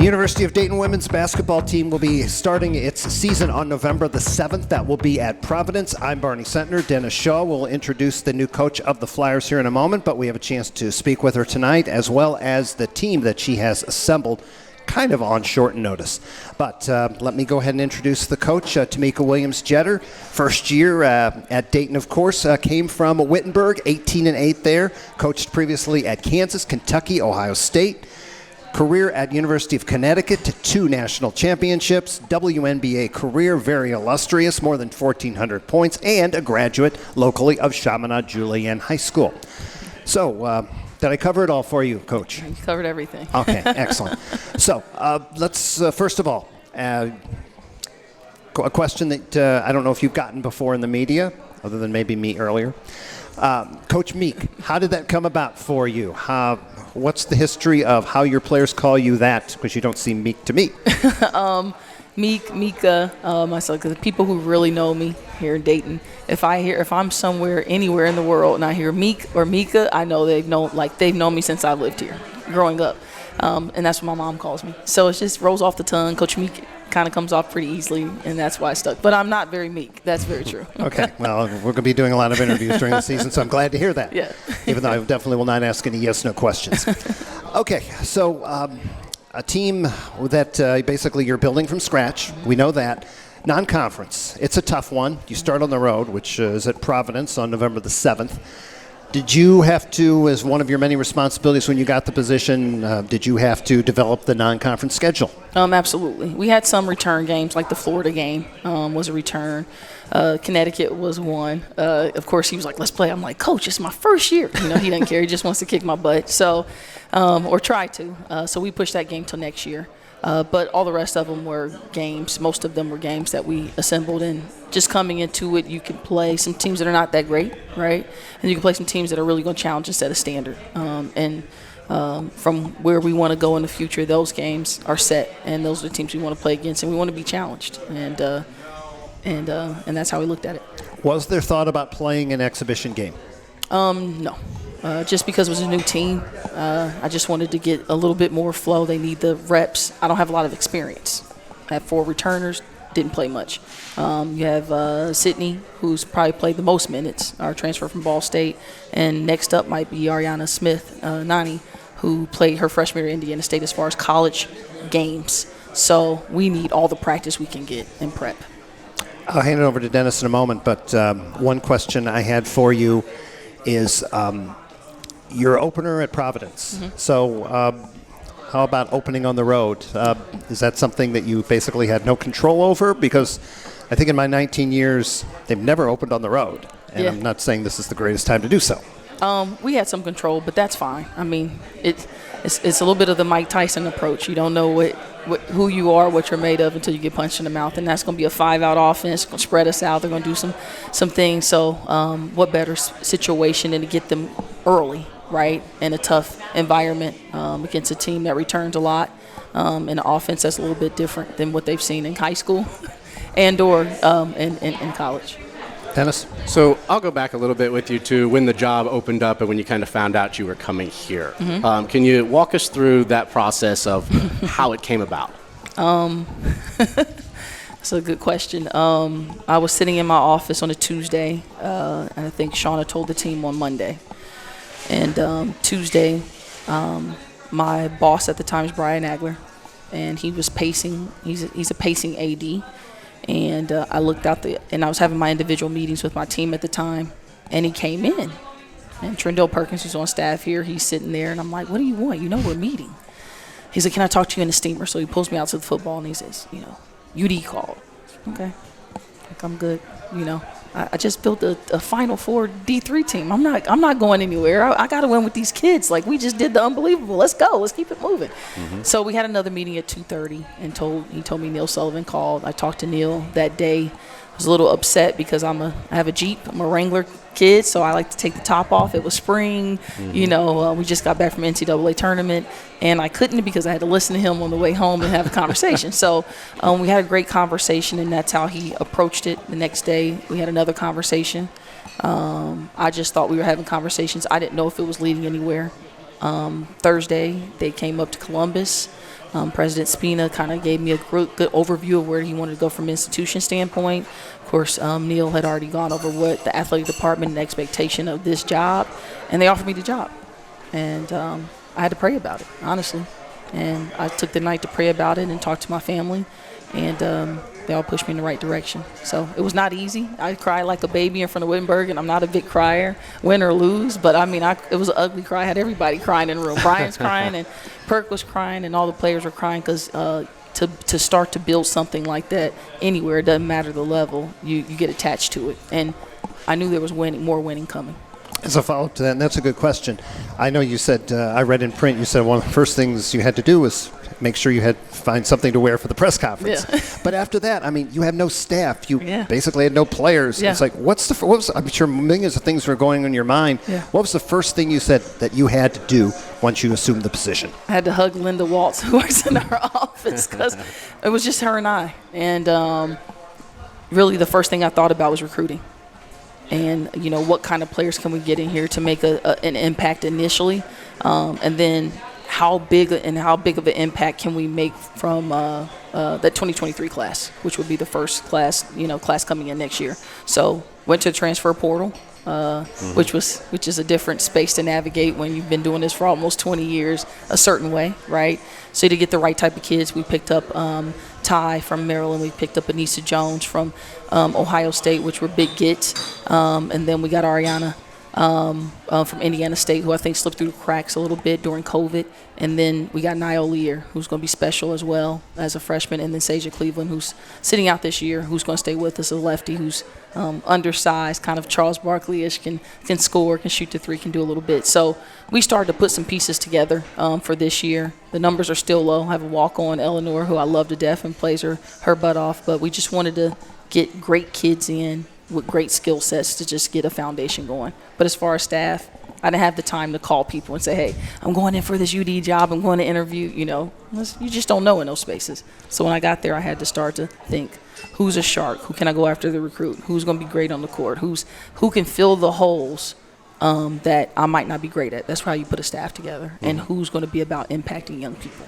University of Dayton women's basketball team will be starting its season on November the 7th. That will be at Providence. I'm Barney Sentner. Dennis Shaw will introduce the new coach of the Flyers here in a moment, but we have a chance to speak with her tonight, as well as the team that she has assembled kind of on short notice. But let me go ahead and introduce the coach, Tamika Williams-Jeter. First year at Dayton, of course, came from Wittenberg, 18-8 there. Coached previously at Kansas, Kentucky, Ohio State. Career at University of Connecticut, 2 national championships, WNBA career, very illustrious, more than 1,400 points, and a graduate locally of Chaminade Julienne High School. So, did I cover it all for you, Coach? You covered everything. Okay, excellent. So, let's, first of all, a question that I don't know if you've gotten before in the media, other than maybe me earlier. Coach Meek, how did that come about for you? What's the history of how your players call you that? Because you don't seem meek to me. Mika, myself, because the people who really know me here in Dayton, if I'm somewhere, anywhere in the world, and I hear Meek or Mika, I know they've known me since I lived here, growing up, and that's what my mom calls me. So it just rolls off the tongue. Coach Meek kind of comes off pretty easily, and that's why I stuck. But I'm not very meek. That's very true. Okay. Well, we're going to be doing a lot of interviews during the season, so I'm glad to hear that. Yeah. Even though I definitely will not ask any yes/no questions. Okay. So a team that basically you're building from scratch. We know that. Non-conference. It's a tough one. You start on the road, which is at Providence on November the 7th. Did you have to, as one of your many responsibilities when you got the position, did you have to develop the non-conference schedule? Absolutely. We had some return games, like the Florida game was a return. Connecticut was one. Of course, he was like, let's play. I'm like, Coach, it's my first year. He doesn't care. He just wants to kick my butt. So, or try to. So we pushed that game till next year. But all the rest of them were games. Most of them were games that we assembled, and just coming into it, you can play some teams that are not that great, right? And you can play some teams that are really going to challenge and set a standard. From where we want to go in the future, those games are set, and those are the teams we want to play against, and we want to be challenged. And that's how we looked at it. Was there thought about playing an exhibition game? No. Just because it was a new team, I just wanted to get a little bit more flow. They need the reps. I don't have a lot of experience. I have 4 returners, didn't play much. You have Sydney, who's probably played the most minutes, our transfer from Ball State. And next up might be Ariana Smith, Nani, who played her freshman year at Indiana State as far as college games. So we need all the practice we can get in prep. I'll hand it over to Dennis in a moment, but one question I had for you is your opener at Providence. Mm-hmm. So how about opening on the road? Is that something that you basically had no control over? Because I think in my 19 years, they've never opened on the road. And yeah. I'm not saying this is the greatest time to do so. We had some control, but that's fine. I mean, it's a little bit of the Mike Tyson approach. You don't know who you are, what you're made of until you get punched in the mouth. And that's going to be a 5-out offense. It's going to spread us out. They're going to do some things. So what better situation than to get them early, right, in a tough environment against a team that returns a lot, and an offense that's a little bit different than what they've seen in high school and or in college. Dennis? So I'll go back a little bit with you to when the job opened up and when you kind of found out you were coming here. Mm-hmm. Can you walk us through that process of how it came about? That's a good question. I was sitting in my office on a Tuesday, and I think Shauna told the team on Monday. And Tuesday, my boss at the time is Brian Agler, and he was pacing. He's a pacing AD. And I looked out and I was having my individual meetings with my team at the time, and he came in. And Trendell Perkins, who's on staff here, he's sitting there, and I'm like, what do you want? We're meeting. He's like, can I talk to you in the steamer? So he pulls me out to the football, and he says, UD called. Okay. Like, I'm good. I just built a Final Four D3 team. I'm not going anywhere. I got to win with these kids. Like, we just did the unbelievable. Let's go. Let's keep it moving. Mm-hmm. So we had another meeting at 2:30, and he told me Neil Sullivan called. I talked to Neil that day. I was a little upset because I have a Jeep. I'm a Wrangler kid, so I like to take the top off. It was spring. Mm-hmm. We just got back from NCAA tournament, and I couldn't because I had to listen to him on the way home and have a conversation. So we had a great conversation, and that's how he approached it. The next day, we had another conversation. I just thought we were having conversations. I didn't know if it was leading anywhere. Thursday, they came up to Columbus. President Spina kind of gave me a good overview of where he wanted to go from an institution standpoint. Of course, Neil had already gone over what the athletic department and expectation of this job, and they offered me the job. And I had to pray about it, honestly. And I took the night to pray about it and talk to my family, and they all pushed me in the right direction. So it was not easy. I cried like a baby in front of Wittenberg, and I'm not a big crier, win or lose. But, I mean, it was an ugly cry. I had everybody crying in the room. Brian's crying, and Perk was crying, and all the players were crying because to start to build something like that anywhere, it doesn't matter the level, you get attached to it. And I knew there was more winning coming. As a follow-up to that, and that's a good question. I know you said, I read in print, you said one of the first things you had to do was make sure you find something to wear for the press conference. Yeah. But after that, I mean, you had no staff. You Yeah. basically had no players. Yeah. It's like, I'm sure millions of things were going on in your mind. Yeah. What was the first thing you said that you had to do once you assumed the position? I had to hug Linda Waltz, who works in our office, because it was just her and I. And really the first thing I thought about was recruiting. And, you know, what kind of players can we get in here to make an impact initially? And then how big of an impact can we make from that 2023 class, which would be the first class coming in next year. So went to the transfer portal, which is a different space to navigate when you've been doing this for almost 20 years a certain way, right? So to get the right type of kids, we picked up Ty from Maryland. We picked up Anissa Jones from Ohio State, which were big gets. And then we got Ariana from Indiana State, who I think slipped through the cracks a little bit during COVID. And then we got Niall Lear, who's going to be special as well as a freshman. And then Saja Cleveland, who's sitting out this year, who's going to stay with us, a lefty who's undersized, kind of Charles Barkley-ish, can score, can shoot the three, can do a little bit. So we started to put some pieces together for this year. The numbers are still low. I have a walk-on, Eleanor, who I love to death and plays her butt off. But we just wanted to get great kids in with great skill sets to just get a foundation going. But as far as staff, I didn't have the time to call people and say, hey, I'm going in for this UD job, I'm going to interview, you just don't know in those spaces. So when I got there, I had to start to think, who's a shark? Who can I go after the recruit? Who's going to be great on the court? Who can fill the holes that I might not be great at? That's how you put a staff together. Mm-hmm. And who's going to be about impacting young people?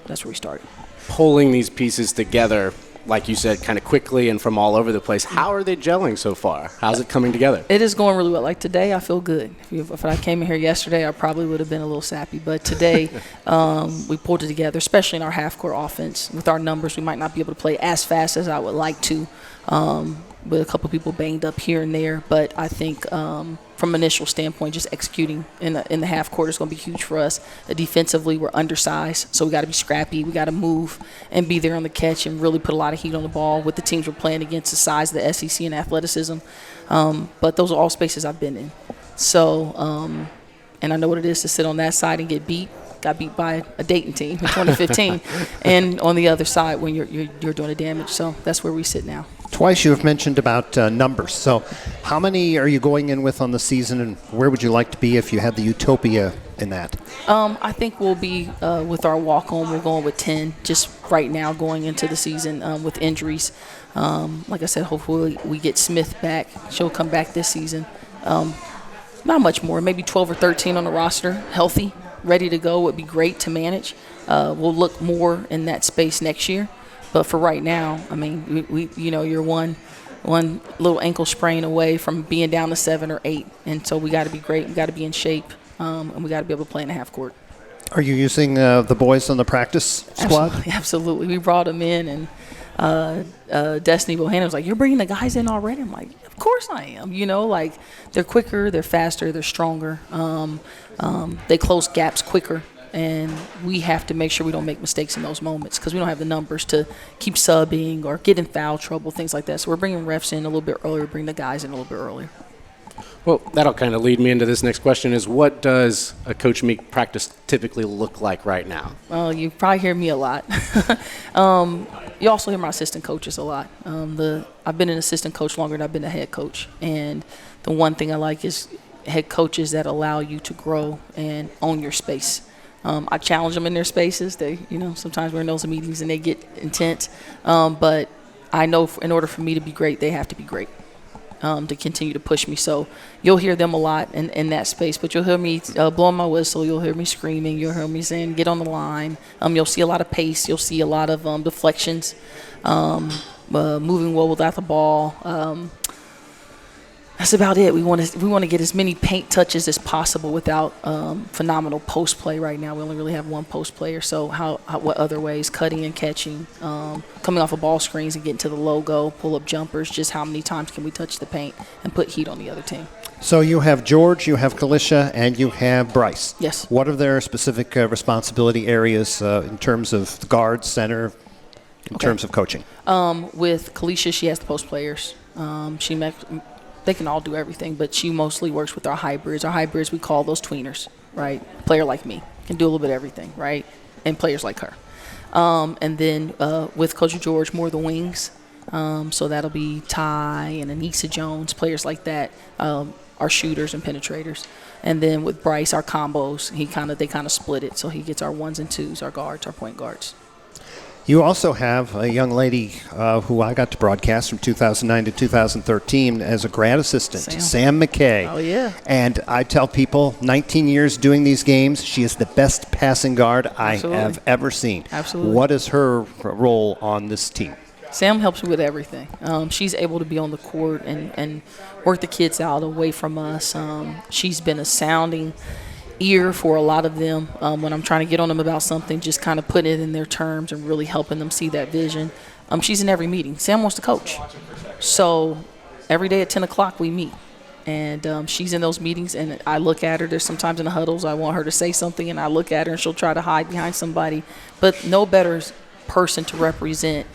That's where we started. Pulling these pieces together, like you said, kind of quickly and from all over the place. How are they gelling so far? How's it coming together? It is going really well. Like today, I feel good. If I came in here yesterday, I probably would have been a little sappy. But today, we pulled it together, especially in our half-court offense. With our numbers, we might not be able to play as fast as I would like to, with a couple people banged up here and there. But I think from an initial standpoint, just executing in the half court is going to be huge for us. Defensively, we're undersized, so we got to be scrappy. We got to move and be there on the catch and really put a lot of heat on the ball with the teams we're playing against, the size of the SEC and athleticism. But those are all spaces I've been in. So, and I know what it is to sit on that side and get beat. Got beat by a Dayton team in 2015, and on the other side when you're doing the damage. So that's where we sit now. Twice you have mentioned about numbers. So how many are you going in with on the season, and where would you like to be if you had the utopia in that? I think we'll be, with our walk-on, we're going with 10 just right now going into the season with injuries. Like I said, hopefully we get Smith back. She'll come back this season. Not much more, maybe 12 or 13 on the roster, healthy, ready to go would be great to manage. We'll look more in that space next year. But for right now, I mean, we you're one little ankle sprain away from being down to 7 or 8. And so we got to be great. We got to be in shape, and we got to be able to play in the half court. Are you using the boys on the practice squad? Absolutely. We brought them in, and Destiny Bohannon was like, you're bringing the guys in already? I'm like, of course I am. Like they're quicker, they're faster, they're stronger. They close gaps quicker. And we have to make sure we don't make mistakes in those moments because we don't have the numbers to keep subbing or get in foul trouble, things like that. So we're bringing refs in a little bit earlier, bring the guys in a little bit earlier. Well, that'll kind of lead me into this next question is what does a Coach Meek practice typically look like right now? Well, you probably hear me a lot. You also hear my assistant coaches a lot. I've been an assistant coach longer than I've been a head coach. And the one thing I like is head coaches that allow you to grow and own your space. I challenge them in their spaces. They, sometimes we're in those meetings and they get intense. But I know in order for me to be great, they have to be great. to continue to push me. So you'll hear them a lot in that space, but you'll hear me blowing my whistle. You'll hear me screaming. You'll hear me saying, get on the line. You'll see a lot of pace. You'll see a lot of deflections, moving well without the ball. That's about it. We want to get as many paint touches as possible without phenomenal post play right now. We only really have one post player. So what other ways? Cutting and catching, coming off of ball screens and getting to the logo, pull up jumpers. Just how many times can we touch the paint and put heat on the other team? So you have George, you have Kalisha, and you have Bryce. Yes. What are their specific responsibility areas in terms of guard, center, in terms of coaching? With Kalisha, she has the post players. They can all do everything, but she mostly works with our hybrids. Our hybrids, we call those tweeners, right? A player like me can do a little bit of everything, right? And players like her. And then with Coach George, more the wings. So that'll be Ty and Anissa Jones, players like that, our shooters and penetrators. And then with Bryce, our combos, they kind of split it. So he gets our ones and twos, our guards, our point guards. You also have a young lady who I got to broadcast from 2009 to 2013 as a grad assistant, Sam McKay. Oh, yeah. And I tell people, 19 years doing these games, she is the best passing guard I have ever seen. Absolutely. What is her role on this team? Sam helps me with everything. She's able to be on the court and work the kids out away from us. She's been a sounding ear for a lot of them when I'm trying to get on them about something, just kind of putting it in their terms and really helping them see that vision. She's in every meeting. Sam wants to coach. So every day at 10 o'clock we meet. And she's in those meetings, and I look at her. There's sometimes in the huddles I want her to say something, and I look at her, and she'll try to hide behind somebody. But no better person to represent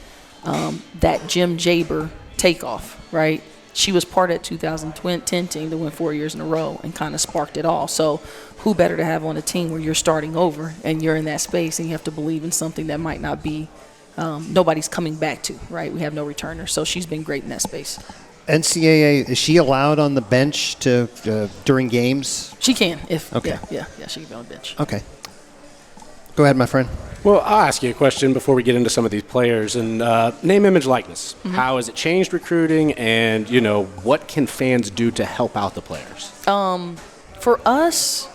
that Jim Jaber takeoff, right? She was part of that 2010 team that went 4 years in a row and kind of sparked it all. So who better to have on a team where you're starting over and you're in that space and you have to believe in something that might not be nobody's coming back to, right? We have no returners. So she's been great in that space. NCAA, is she allowed on the bench to during games? She can. Okay. Yeah, she can be on the bench. Okay. Go ahead, my friend. Well, I'll ask you a question before we get into some of these players. And name, image, likeness. Mm-hmm. How has it changed recruiting? And, what can fans do to help out the players? For us,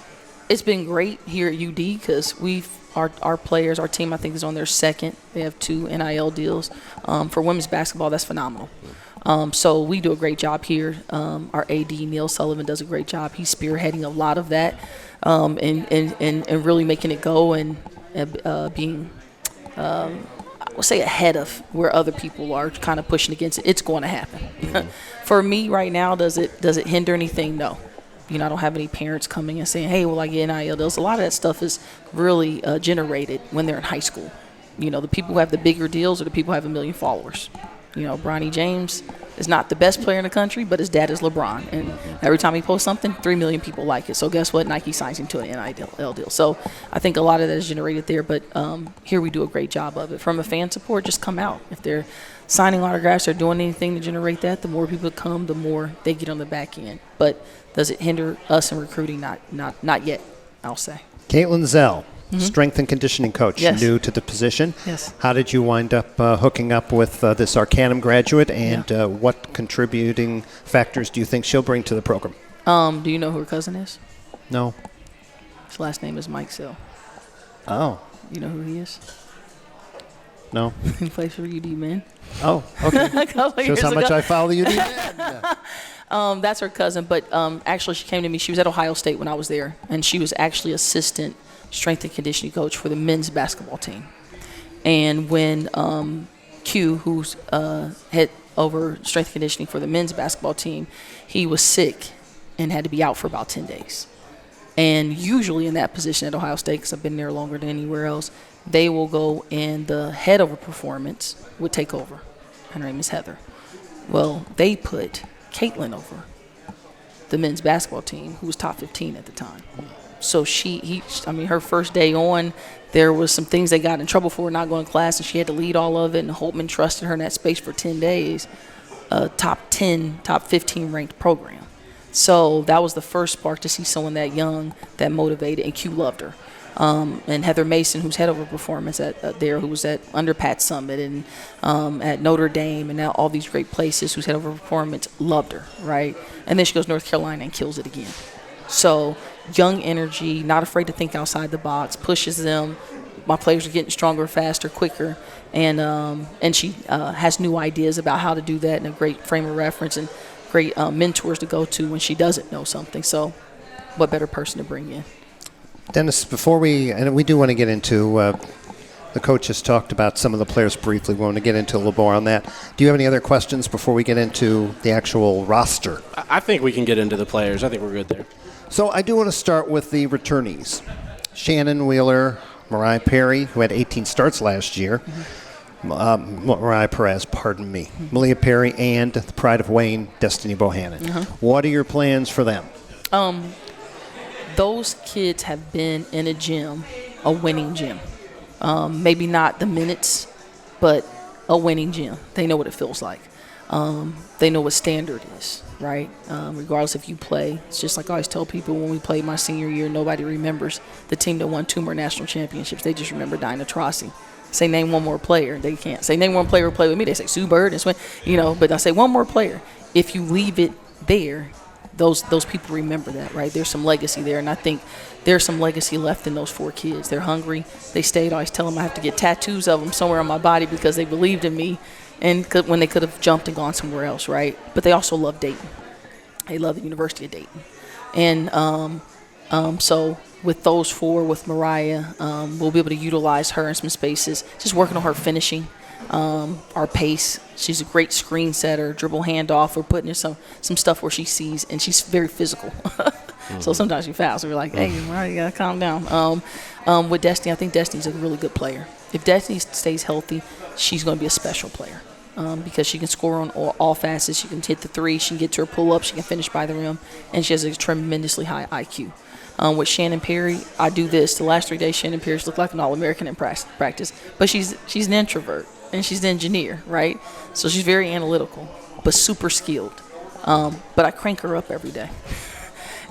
it's been great here at UD because our players, our team, I think, is on their second. They have 2 NIL deals. For women's basketball, that's phenomenal. So we do a great job here. Our AD, Neil Sullivan, does a great job. He's spearheading a lot of that and really making it go and being, I would say, ahead of where other people are kind of pushing against it. It's going to happen. Mm-hmm. For me right now, does it hinder anything? No. I don't have any parents coming and saying, hey, will I get NIL deals? A lot of that stuff is really generated when they're in high school. The people who have the bigger deals are the people who have 1 million followers. Bronny James is not the best player in the country, but his dad is LeBron. And every time he posts something, 3 million people like it. So guess what? Nike signs him to an NIL deal. So I think a lot of that is generated there. But here we do a great job of it. From a fan support, just come out. If they're signing autographs or doing anything to generate that, the more people come, the more they get on the back end. But does it hinder us in recruiting? Not yet, I'll say. Caitlin Zell. Mm-hmm. Strength and conditioning coach, yes. New to the position. Yes. How did you wind up hooking up with this Arcanum graduate, and what contributing factors do you think she'll bring to the program? Do you know who her cousin is? No. His last name is Mike Sill. Oh. You know who he is? No. He plays for UD men. Oh, okay. Shows how much I follow UD men. Yeah. That's her cousin, but actually she came to me. She was at Ohio State when I was there, and she was actually assistant strength and conditioning coach for the men's basketball team. And when Q, who's head over strength and conditioning for the men's basketball team, he was sick and had to be out for about 10 days. And usually in that position at Ohio State, because I've been there longer than anywhere else, they will go and the head over performance would take over. Her name is Heather. Well, they put Caitlin over the men's basketball team, who was top 15 at the time. So her first day on, there was some things they got in trouble for not going to class, and she had to lead all of it, and Holtman trusted her in that space for 10 days. Top 15 ranked program. So that was the first spark to see someone that young, that motivated, and Q loved her. and Heather Mason, who's head over performance at there, who was under Pat Summit and at Notre Dame and now all these great places, who's head over performance, loved her, right? And then she goes to North Carolina and kills it again. So young energy, not afraid to think outside the box, pushes them. My players are getting stronger, faster, quicker, and she has new ideas about how to do that and a great frame of reference and great mentors to go to when she doesn't know something. So what better person to bring in? Dennis, before we do want to get into, the coach has talked about some of the players briefly. We want to get into a little more on that. Do you have any other questions before we get into the actual roster? I think we can get into the players. I think we're good there. So I do want to start with the returnees. Shannon Wheeler, Mariah Perry, who had 18 starts last year. Mariah Perez, pardon me. Malia Perry, and the pride of Wayne, Destiny Bohannon. What are your plans for them? Those kids have been in a gym, a winning gym. Maybe not the minutes, but a winning gym. They know what it feels like. They know what standard is, right? Regardless if you play. It's just like I always tell people when we played my senior year, nobody remembers the team that won 2 more national championships. They just remember Dinah Trossi. Say name one more player. They can't. Say name one player who played with me. They say Sue Bird and Swin, but I say one more player. If you leave it there, those people remember that, right? There's some legacy there, and I think there's some legacy left in those 4 kids. They're hungry. They stayed. I always tell them I have to get tattoos of them somewhere on my body because they believed in me, and when they could have jumped and gone somewhere else, right? But they also love Dayton. They love the University of Dayton, and so with those 4, with Mariah, we'll be able to utilize her in some spaces. Just working on her finishing. Our pace. She's a great screen setter, dribble handoff. We're putting in some stuff where she sees, and she's very physical. So sometimes she fouls. So we're like, hey, Mariah, you gotta calm down. With Destiny, I think Destiny's a really good player. If Destiny stays healthy, she's going to be a special player because she can score on all facets. She can hit the 3. She can get to her pull-up. She can finish by the rim, and she has a tremendously high IQ. With Shannon Perry, I do this. The last 3 days, Shannon Perry's looked like an All-American in practice, but she's an introvert. And she's an engineer, right? So she's very analytical, but super skilled. But I crank her up every day.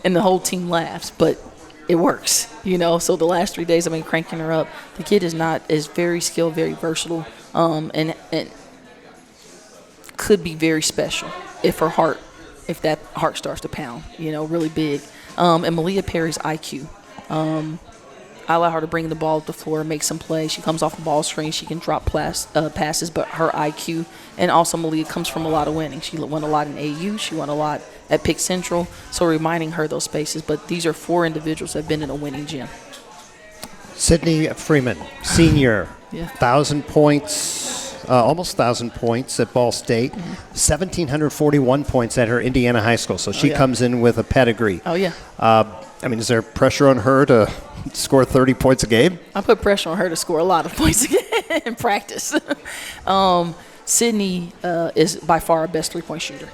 And the whole team laughs, but it works, So the last 3 days I've been cranking her up. The kid is very skilled, very versatile, and could be very special if that heart starts to pound, really big. And Malia Perry's IQ. I allow her to bring the ball up the floor, make some plays. She comes off the ball screen. She can drop passes, but her IQ, and also Malia comes from a lot of winning. She won a lot in AU. She won a lot at Pick Central. So reminding her those spaces. But these are 4 individuals that have been in a winning gym. Sydney Freeman, senior, 1,000 points, almost 1,000 points at Ball State, 1,741 points at her Indiana high school. So she comes in with a pedigree. Oh, yeah. Is there pressure on her to score 30 points a game? I put pressure on her to score a lot of points a game in practice. Sydney is by far our best 3-point shooter.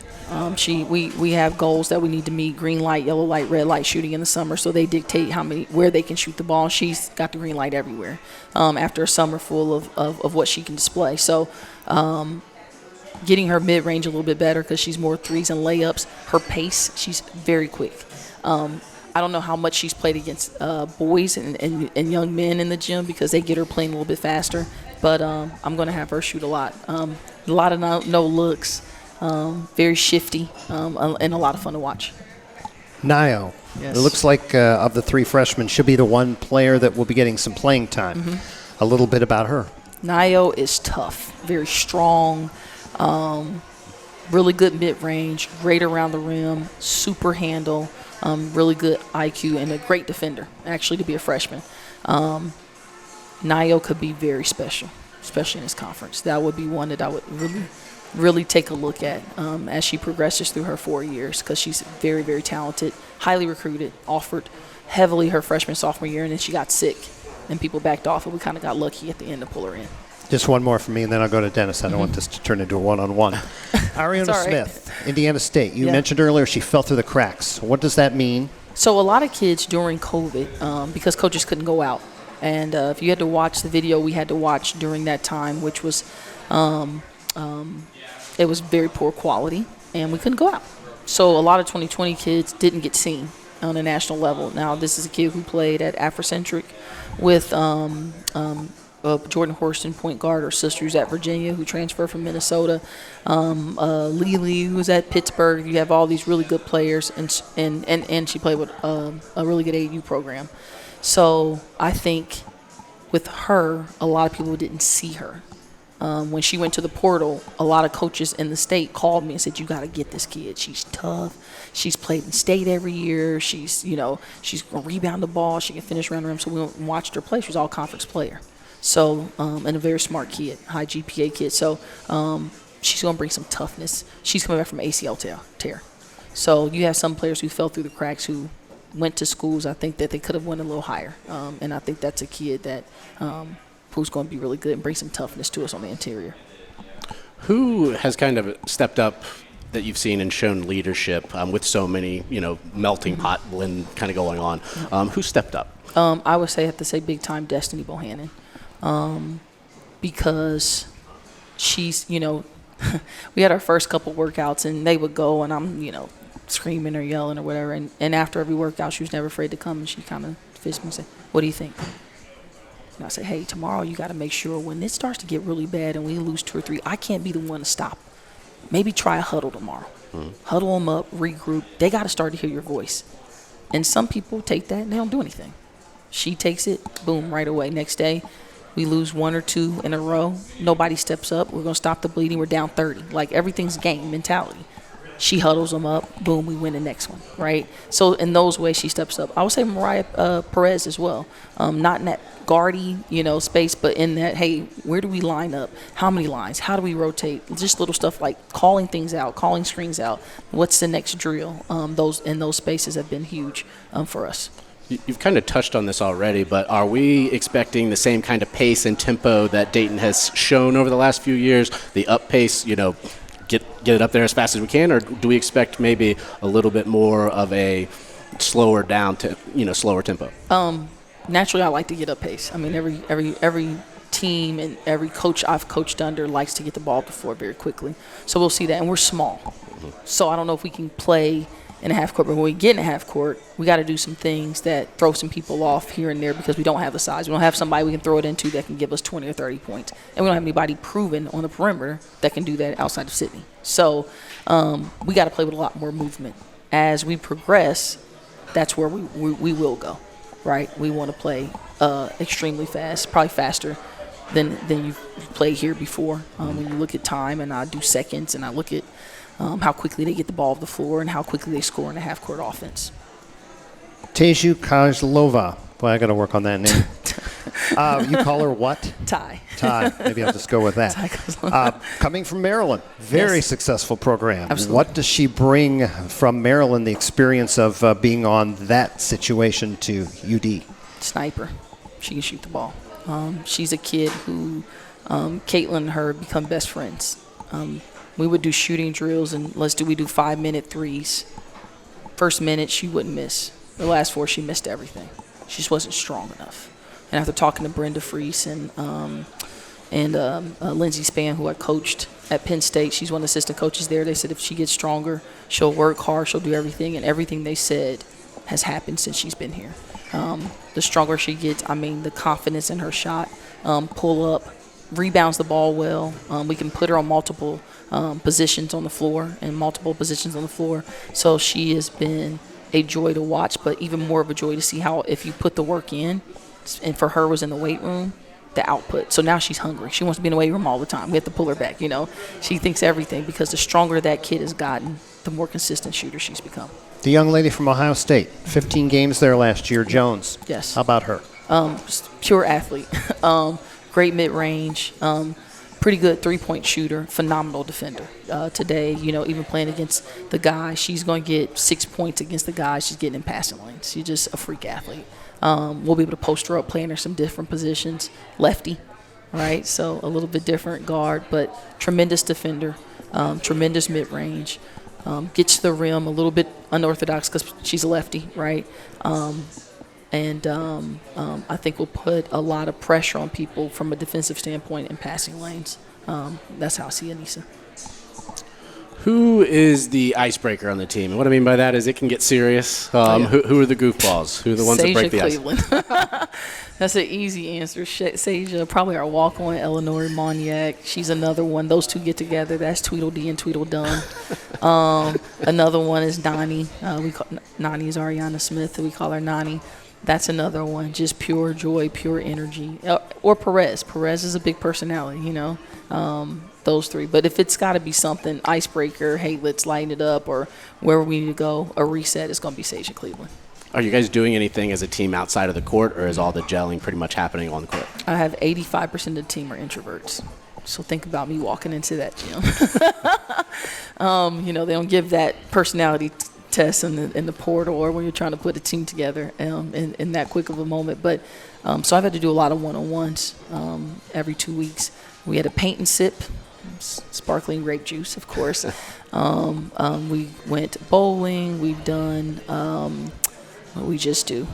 We have goals that we need to meet: green light, yellow light, red light shooting in the summer. So they dictate where they can shoot the ball. She's got the green light everywhere. After a summer full of what she can display. So getting her mid range a little bit better because she's more 3s and layups. Her pace, she's very quick. I don't know how much she's played against boys and young men in the gym because they get her playing a little bit faster. But I'm going to have her shoot a lot. A lot of no looks, very shifty, and a lot of fun to watch. Nio. Yes. It looks like of the 3 freshmen, she'll be the one player that will be getting some playing time. A little bit about her. Nio is tough, very strong, really good mid-range, great around the rim, super handle. Really good IQ and a great defender, actually, to be a freshman. Nio could be very special, especially in this conference. That would be one that I would really take a look at as she progresses through her 4 years because she's very, very talented, highly recruited, offered heavily her freshman, sophomore year, and then she got sick, and people backed off, and we kind of got lucky at the end to pull her in. Just one more from me, and then I'll go to Dennis. I don't want this to turn into a one-on-one. Ariana Smith, Indiana State. You mentioned earlier she fell through the cracks. What does that mean? So a lot of kids during COVID, because coaches couldn't go out, and if you had to watch the video we had to watch during that time, which was it was very poor quality, and we couldn't go out. So a lot of 2020 kids didn't get seen on a national level. Now, this is a kid who played at Afrocentric with Jordan Horston, point guard, her sister's at Virginia, who transferred from Minnesota. Lily, who was at Pittsburgh. You have all these really good players, and she played with a really good AAU program. So I think with her, a lot of people didn't see her. When she went to the portal, a lot of coaches in the state called me and said, "You got to get this kid. She's tough. She's played in state every year. She's gonna rebound the ball. She can finish around the rim." So we went and watched her play. She was all conference player. So and a very smart kid, high GPA kid. So she's gonna bring some toughness. She's coming back from ACL tear. So you have some players who fell through the cracks who went to schools. I think that they could have went a little higher, and I think that's a kid that. Who's going to be really good and bring some toughness to us on the interior. Who has kind of stepped up that you've seen and shown leadership with so many, melting pot blend kind of going on? Who stepped up? I would have to say big time Destiny Bohannon, because she's, we had our first couple workouts and they would go and I'm, screaming or yelling or whatever. And after every workout, she was never afraid to come and she kind of fished me and said, "What do you think?" And I say, "Hey, tomorrow you got to make sure when it starts to get really bad and we lose 2 or 3, I can't be the one to stop. Maybe try a huddle tomorrow. Huddle them up, regroup. They got to start to hear your voice." And some people take that and they don't do anything. She takes it, boom, right away. Next day, we lose 1 or 2 in a row. Nobody steps up. We're going to stop the bleeding. We're down 30. Like everything's game mentality. She huddles them up, boom, we win the next one, right? So in those ways, she steps up. I would say Mariah Perez as well. Not in that guardy, space, but in that, hey, where do we line up? How many lines? How do we rotate? Just little stuff like calling things out, calling screens out. What's the next drill? Those spaces have been huge for us. You've kind of touched on this already, but are we expecting the same kind of pace and tempo that Dayton has shown over the last few years? The up pace, get it up there as fast as we can, or do we expect maybe a little bit more of a slower tempo? Naturally, I like to get up pace. I mean, every team and every coach I've coached under likes to get the ball up the floor very quickly. So we'll see that, and we're small. So I don't know if we can play in a half court, but when we get in a half court, we got to do some things that throw some people off here and there because we don't have the size. We don't have somebody we can throw it into that can give us 20 or 30 points. And we don't have anybody proven on the perimeter that can do that outside of Sydney. So we got to play with a lot more movement. As we progress, that's where we will go, right? We want to play extremely fast, probably faster than you've played here before. When you look at time, and I do seconds, and I look at how quickly they get the ball off the floor and how quickly they score in a half-court offense. Teju Kozlova. Boy, I got to work on that name. You call her what? Ty. Maybe I'll just go with that. Ty Kozlova. Coming from Maryland, very Yes. successful program. Absolutely. What does she bring from Maryland, the experience of being on that situation to UD? Sniper. She can shoot the ball. She's a kid who Caitlin and her become best friends. We would do shooting drills, and we do 5-minute threes. First minute, she wouldn't miss. The last 4, she missed everything. She just wasn't strong enough. And after talking to Brenda Freese and Lindsay Spann, who I coached at Penn State, she's one of the assistant coaches there. They said if she gets stronger, she'll work hard, she'll do everything. And everything they said has happened since she's been here. The stronger she gets, the confidence in her shot, pull up, rebounds the ball well. We can put her on multiple positions on the floor and multiple positions on the floor. So she has been a joy to watch, but even more of a joy to see how if you put the work in, and for her was in the weight room, the output. So now she's hungry. She wants to be in the weight room all the time. We have to pull her back, She thinks everything because the stronger that kid has gotten, the more consistent shooter she's become. The young lady from Ohio State, 15 games there last year, Jones. Yes. How about her? Pure athlete. Great mid-range. Pretty good three-point shooter, phenomenal defender. Today, even playing against the guy, she's going to get 6 points against the guy she's getting in passing lanes. She's just a freak athlete. We'll be able to post her up, playing her some different positions. Lefty, right? So a little bit different guard, but tremendous defender, tremendous mid-range. Gets to the rim a little bit unorthodox because she's a lefty, right? I think we'll put a lot of pressure on people from a defensive standpoint in passing lanes. That's how I see Anissa. Who is the icebreaker on the team? And what I mean by that is it can get serious. Who are the goofballs? Who are the ones that break the ice? Cleveland. That's an easy answer. Seja, probably our walk-on, Eleanor Moniak. She's another one. Those two get together. That's Tweedledee and Tweedledum. Another one is Nani. Nani is Ariana Smith. We call her Nani. That's another one. Just pure joy, pure energy. Or Perez. Perez is a big personality, those three. But if it's got to be something, icebreaker, hey, let's lighten it up, or where we need to go, a reset, it's going to be Seja Cleveland. Are you guys doing anything as a team outside of the court, or is all the gelling pretty much happening on the court? I have 85% of the team are introverts. So think about me walking into that gym. They don't give that personality test in the portal or when you're trying to put a team together in that quick of a moment. But so I've had to do a lot of one-on-ones every 2 weeks. We had a paint and sip, sparkling grape juice, of course. We went bowling. We've done what we just do.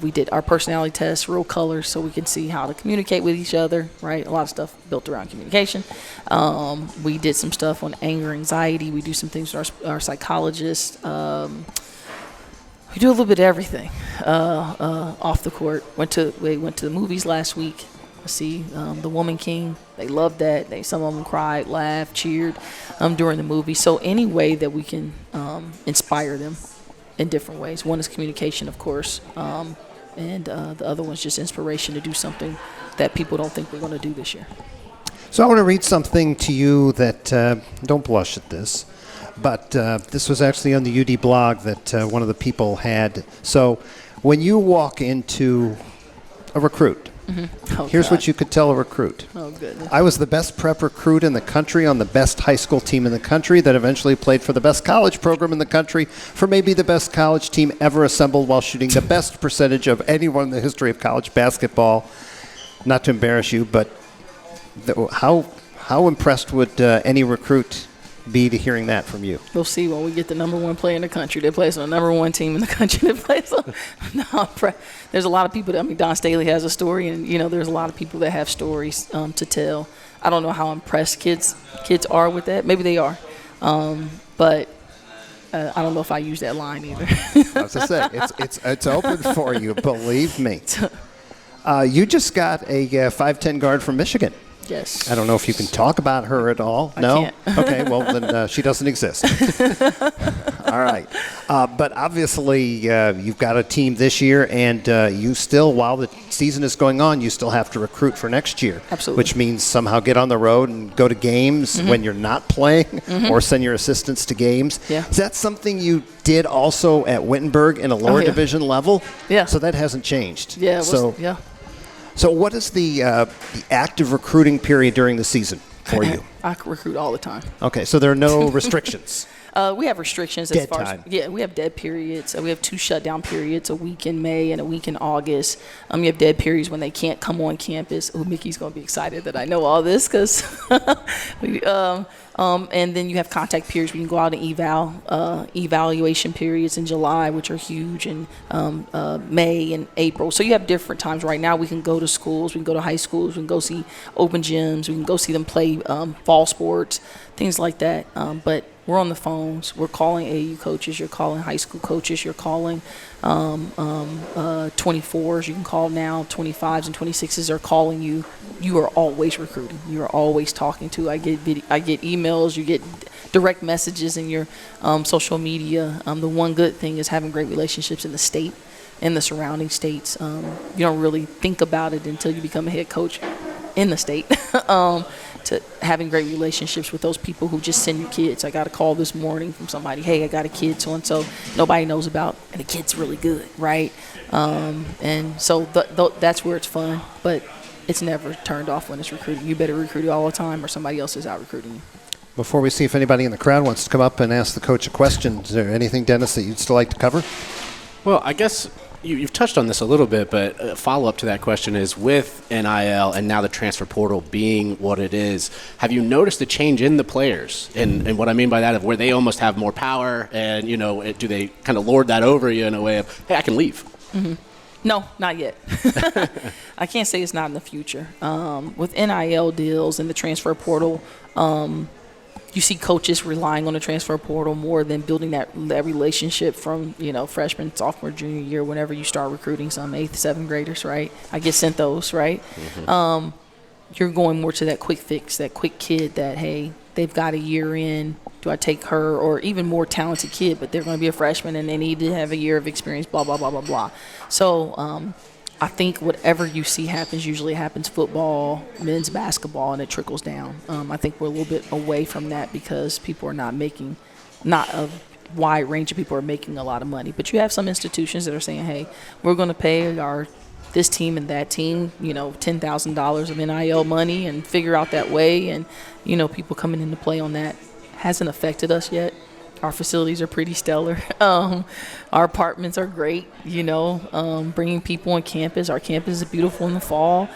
We did our personality test, real colors, so we can see how to communicate with each other, right? A lot of stuff built around communication. We did some stuff on anger, anxiety. We do some things with our psychologist. We do a little bit of everything off the court. We went to the movies last week. See The Woman King. They loved that. Some of them cried, laughed, cheered during the movie. So any way that we can inspire them in different ways. One is communication, of course, and the other one's just inspiration to do something that people don't think we're going to do this year. So I want to read something to you that, don't blush at this, but this was actually on the UD blog that one of the people had. So when you walk into a recruit, here's what you could tell a recruit. Oh, goodness. I was the best prep recruit in the country on the best high school team in the country that eventually played for the best college program in the country for maybe the best college team ever assembled while shooting the best percentage of anyone in the history of college basketball. Not to embarrass you, but how impressed would any recruit be to hearing that from you? We'll see when we get the number one player in the country that plays on the number one team in the country that plays on. There's a lot of people Don Staley has a story, and there's a lot of people that have stories to tell. I don't know how impressed kids are with that. Maybe they are, but I don't know if I use that line either. As I said, it's open for you, believe me. You just got a 5'10" guard from Michigan. Yes. I don't know if you can talk about her at all. No? I can't. Okay, well, then she doesn't exist. All right. But obviously, you've got a team this year, and you still, while the season is going on, you still have to recruit for next year. Absolutely. Which means somehow get on the road and go to games when you're not playing or send your assistants to games. Yeah. Is that something you did also at Wittenberg in a lower division level? Yeah. So that hasn't changed. Yeah. So what is the active recruiting period during the season for you? I recruit all the time. Okay, so there are no restrictions. We have restrictions Dead as far time. as we have dead periods. We have 2 shutdown periods, a week in May and a week in August. You have dead periods when they can't come on campus. Oh, Mickey's gonna be excited that I know all this because. And then you have contact periods where you can go out and evaluation periods in July, which are huge, and May and April. So you have different times. Right now we can go to schools, we can go to high schools, we can go see open gyms, we can go see them play fall sports, things like that. But we're on the phones. We're calling AAU coaches. You're calling high school coaches. You're calling 24s. You can call now. 25s and 26s are calling you. You are always recruiting. You are always talking to. I get emails. You get direct messages in your social media. The one good thing is having great relationships in the state and the surrounding states. You don't really think about it until you become a head coach in the state. To having great relationships with those people who just send you kids. I got a call this morning from somebody, hey, I got a kid so-and-so nobody knows about, and the kid's really good, right? And so that's where it's fun, but it's never turned off when it's recruiting. You better recruit all the time or somebody else is out recruiting you. Before we see if anybody in the crowd wants to come up and ask the coach a question, is there anything, Dennis, that you'd still like to cover? Well, I guess you've touched on this a little bit, but a follow-up to that question is, with NIL and now the transfer portal being what it is, have you noticed a change in the players? And what I mean by that, of where they almost have more power, and do they kind of lord that over you in a way of, hey, I can leave? Mm-hmm. No, not yet. I can't say it's not in the future. With NIL deals and the transfer portal, you see coaches relying on the transfer portal more than building that relationship from, freshman, sophomore, junior year, whenever you start recruiting some 8th, 7th graders, right? I get sent those, right? Mm-hmm. You're going more to that quick fix, that quick kid that, hey, they've got a year in. Do I take her? Or even more talented kid, but they're going to be a freshman and they need to have a year of experience, blah, blah, blah, blah, blah. So I think whatever you see usually happens football, men's basketball, and it trickles down. I think we're a little bit away from that because people are not a wide range of people are making a lot of money. But you have some institutions that are saying, hey, we're going to pay this team and that team, $10,000 of NIL money and figure out that way. And, people coming into play on that hasn't affected us yet. Our facilities are pretty stellar. Our apartments are great, bringing people on campus. Our campus is beautiful in the fall.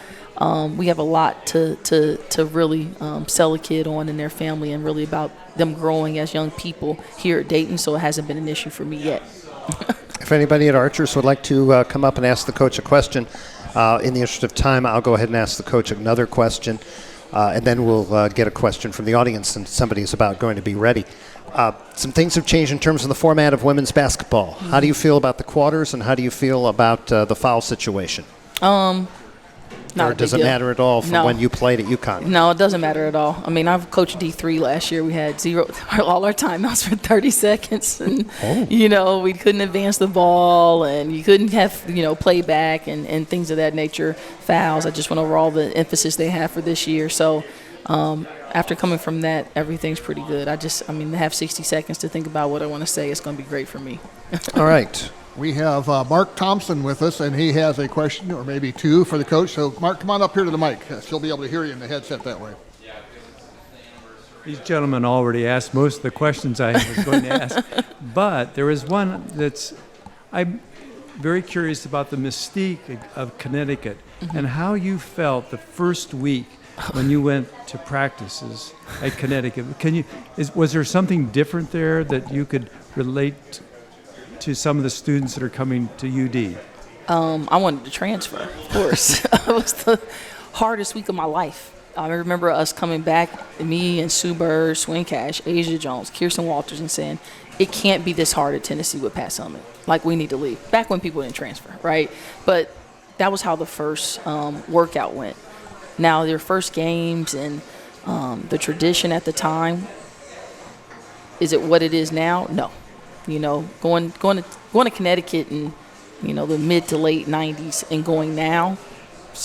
We have a lot to really sell a kid on and their family, and really about them growing as young people here at Dayton, so it hasn't been an issue for me yet. If anybody at Archers would like to come up and ask the coach a question, in the interest of time, I'll go ahead and ask the coach another question, and then we'll get a question from the audience since somebody is about going to be ready. Some things have changed in terms of the format of women's basketball. How do you feel about the quarters, and how do you feel about the foul situation? Or does it matter at all from when you played at UConn? No, it doesn't matter at all. I mean, I've coached D3 last year. We had all our timeouts for 30 seconds. And, we couldn't advance the ball, and you couldn't have, playback and things of that nature, fouls. I just went over all the emphasis they have for this year. So after coming from that, everything's pretty good. To have 60 seconds to think about what I want to say, it's going to be great for me. All right. We have Mark Thompson with us, and he has a question or maybe two for the coach. So, Mark, come on up here to the mic. She'll be able to hear you in the headset that way. These gentlemen already asked most of the questions I was going to ask, but there is one I'm very curious about the mystique of Connecticut and how you felt the first week when you went to practices at Connecticut. Was there something different there that you could relate to some of the students that are coming to UD? I wanted to transfer, of course. It was the hardest week of my life. I remember us coming back, me and Sue Bird, Swin Cash, Asia Jones, Kirsten Walters, and saying, it can't be this hard at Tennessee with Pat Summitt. Like, we need to leave. Back when people didn't transfer, right? But that was how the first workout went. Now, their first games and the tradition at the time, is it what it is now? No. Going to Connecticut in, the mid to late 90s and going now,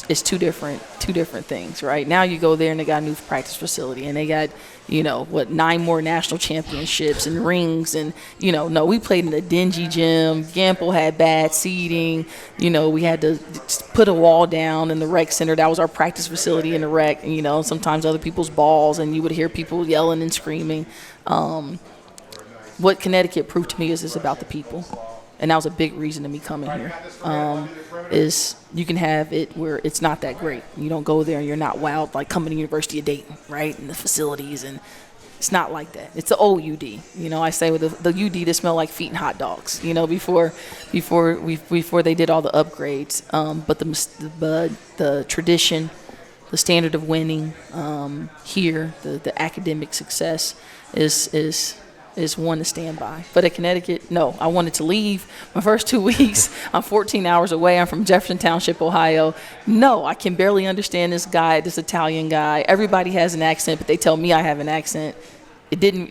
it's two different things, right? Now you go there and they got a new practice facility and they got, 9 more national championships and rings and, no, we played in a dingy gym. Gamble had bad seating. We had to put a wall down in the rec center. That was our practice facility in the rec. And, sometimes other people's balls, and you would hear people yelling and screaming. What Connecticut proved to me is it's about the people. And that was a big reason to me coming here, is you can have it where it's not that great. You don't go there and you're not wowed like coming to University of Dayton, right, and the facilities. And it's not like that. It's the old UD. I say with the UD that smell like feet and hot dogs, before they did all the upgrades. But the tradition, the standard of winning here, the academic success is one to stand by. But at Connecticut, no, I wanted to leave. My first 2 weeks, I'm 14 hours away. I'm from Jefferson Township, Ohio. No, I can barely understand this guy, this Italian guy. Everybody has an accent, but they tell me I have an accent. It didn't,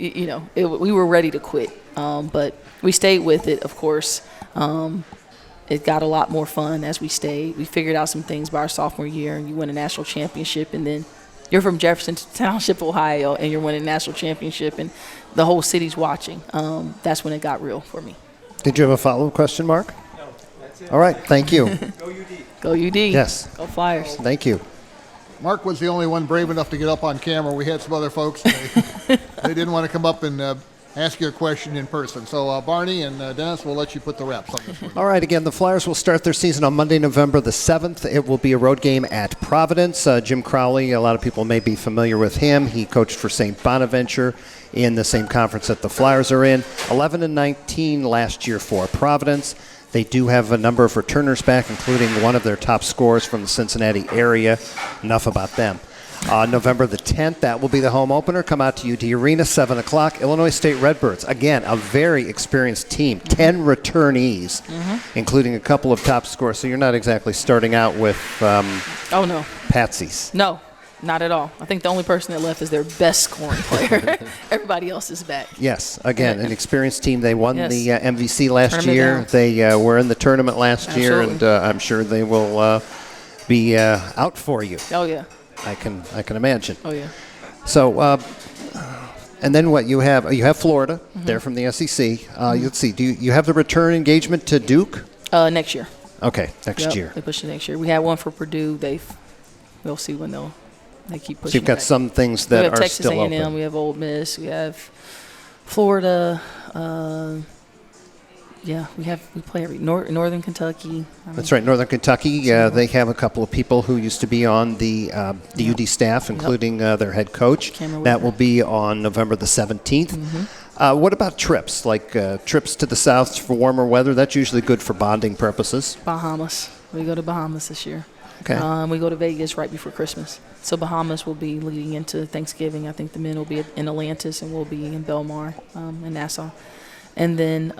we were ready to quit. But we stayed with it, of course. It got a lot more fun as we stayed. We figured out some things by our sophomore year, and you win a national championship, and then you're from Jefferson Township, Ohio, and you're winning a national championship, and the whole city's watching. That's when it got real for me. Did you have a follow-up question, Mark? No, that's it. All right, thank you. Go UD. Go UD. Yes. Go Flyers. Thank you. Mark was the only one brave enough to get up on camera. We had some other folks. They didn't want to come up and ask you a question in person. So, Barney and Dennis, we'll let you put the wraps on this one. All right, again, the Flyers will start their season on Monday, November the 7th. It will be a road game at Providence. Jim Crowley, a lot of people may be familiar with him. He coached for St. Bonaventure in the same conference that the Flyers are in. 11-19 last year for Providence. They do have a number of returners back, including one of their top scorers from the Cincinnati area. Enough about them. On November the 10th, that will be the home opener. Come out to UD Arena, 7 o'clock. Illinois State Redbirds. Again, a very experienced team. 10 returnees, including a couple of top scorers. So you're not exactly starting out with Oh, no. patsies. No, not at all. I think the only person that left is their best scoring player. Everybody else is back. Yes, again, an experienced team. They won Yes. the MVC last Tournament year. bound. They were in the tournament last year, and Absolutely. I'm sure they will be out for you. Oh, yeah. I can imagine. Oh, yeah. So, and then what you have? You have Florida. They're from the SEC. Let's see. Do you have the return engagement to Duke? Next year. Okay, next Yep, year. They pushed it next year. We had one for Purdue. We'll see when they keep pushing. So you've got back. some things We that have are Texas still A&M. open. We have Ole Miss. We have Florida. Yeah, we play every Northern Kentucky. That's right, Northern Kentucky. They have a couple of people who used to be on the UD staff, including their head coach. Cameron That Whitmer. will be on November the 17th. What about trips, like trips to the south for warmer weather? That's usually good for bonding purposes. Bahamas. We go to Bahamas this year. Okay. We go to Vegas right before Christmas. So Bahamas will be leading into Thanksgiving. I think the men will be in Atlantis and we'll be in Belmar in Nassau. And then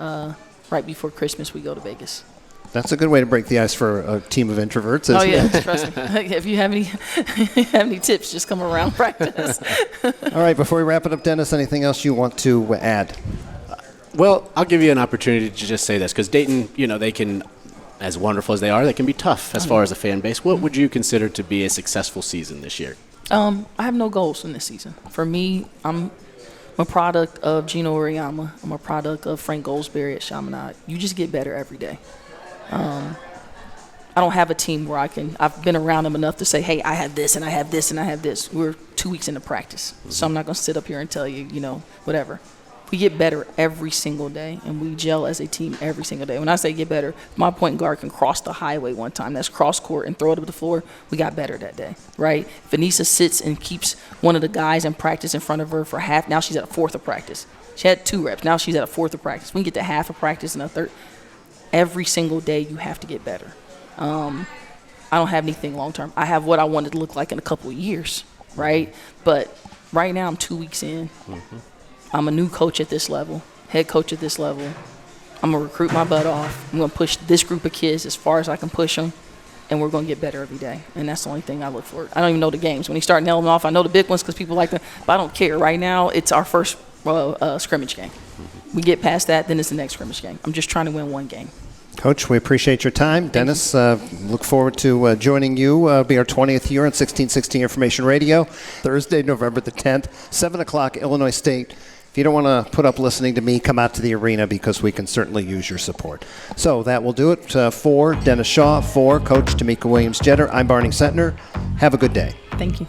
right before Christmas, we go to Vegas. That's a good way to break the ice for a team of introverts, isn't Oh, it? yeah, trust me. If you have any tips, just come around practice. All right, before we wrap it up, Dennis, anything else you want to add? Well, I'll give you an opportunity to just say this, because Dayton, they can, as wonderful as they are, they can be tough as far as a fan base. What would you consider to be a successful season this year? I have no goals in this season. For me, I'm a product of Gino Uriyama. I'm a product of Frank Goldsberry at Chaminade. You just get better every day. I don't have a team where I've been around them enough to say, hey, I have this and I have this and I have this. We're 2 weeks into practice. So I'm not going to sit up here and tell you, whatever. We get better every single day, and we gel as a team every single day. When I say get better, my point guard can cross the highway one time. That's cross court and throw it up the floor. We got better that day, right? If Anissa sits and keeps one of the guys in practice in front of her for half, now she's at a fourth of practice. She had 2 reps. Now she's at a fourth of practice. We can get to half of practice and a third. Every single day you have to get better. I don't have anything long term. I have what I wanted to look like in a couple of years, right? But right now I'm 2 weeks in. I'm a new coach at this level, head coach at this level. I'm going to recruit my butt off. I'm going to push this group of kids as far as I can push them, and we're going to get better every day. And that's the only thing I look for. I don't even know the games. When you start nailing them off, I know the big ones because people like them, but I don't care. Right now, it's our first scrimmage game. We get past that, then it's the next scrimmage game. I'm just trying to win one game. Coach, we appreciate your time. Dennis, look forward to joining you. It'll be our 20th year on 1660 Information Radio, Thursday, November the 10th, 7 o'clock, Illinois State. If you don't want to put up listening to me, come out to the arena because we can certainly use your support. So that will do it for Dennis Shaw, for Coach Tamika Williams-Jeter. I'm Barney Sentner. Have a good day. Thank you.